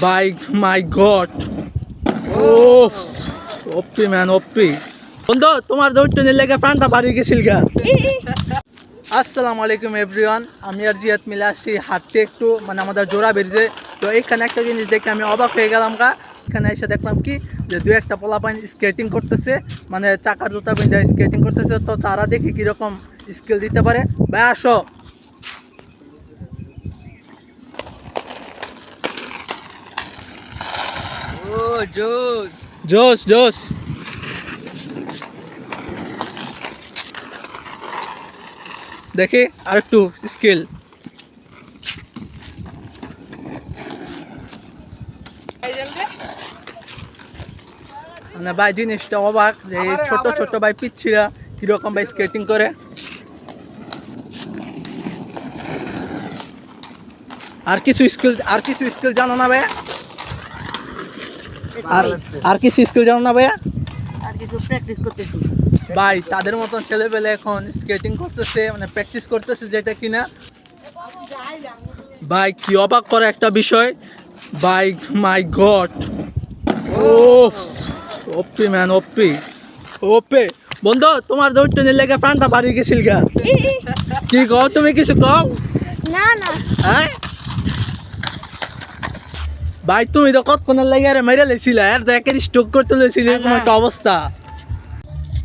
মাই god, ও ওপি man ওপি। বন্ধু তোমার দৌড়টা নিয়ে লেগে প্রাণটা বাড়ি গেছিল গা। আসসালামু আলাইকুম এভরিওয়ান, আমি আর জিয়াদ মিলে আসছি হাঁটতে একটু, মানে আমাদের জোড়া বেরিয়েছে। তো এইখানে একটা জিনিস দেখে আমি অবাক হয়ে গেলাম গা। এখানে এসে দেখলাম কি যে দু একটা পোলাপাইন স্কেটিং করতেছে, মানে চাকার জুতা পিন্ধে স্কেটিং করতেছে। তো তারা দেখি কীরকম স্কিল দিতে পারে। ভাই আসো। ও জোস জোস জোস। দেখি আর একটু স্কিল। মানে ভাই জিনিসটা অবাক যে এই ছোট ছোট ভাই পিচ্ছিরা কিরকম ভাই স্কেটিং করে। আর কিছু স্কিল জানো না ভাই? আর কিছু স্কিল জানো না ভাইয়া? আর কিছু প্র্যাকটিস করতেছি ভাই তাদের মতন ছেলে পেলে এখন স্কেটিং করতেছে, মানে প্র্যাকটিস করতেছে, যেটা কিনা ভাই কি অবাক করে একটা বিষয়। ভাই মাই গড, ও ওপি ম্যান ওপি ওপে। বন্ধু তোমার দৌড়টা নিয়ে লেগে প্রাণটা বাড়ি গেছিল গা। কি কও তুমি, কিছু কও? না না হ্যাঁ ভাই তুমি তো কতক্ষণের লেগে আরে মেরে লেছিলে, আর দেখের স্ট্রোক করতে লেছিলে, এরকম একটা অবস্থা।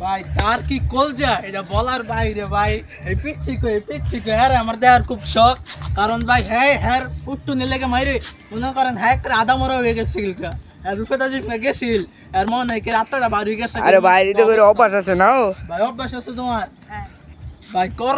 ভাই তার কি কল যায় এটা বলার বাইরে। ভাই এই পিচ্ছি কই হ্যাঁ আমার দেওয়ার খুব শখ, কারণ ভাই হ্যাঁ উঠটু নিয়ে লেগে মাইরে মনে করেন হ্যাঁ করে আধা মরা হয়ে গেছিল গা। আর রূপে তাজিব না গেছিল আর মনে হয় কি রাতটা বাড়ি গেছে। আরে বাইরে তো করে অভ্যাস আছে না। ভাই অভ্যাস আছে তোমার? ভাই কর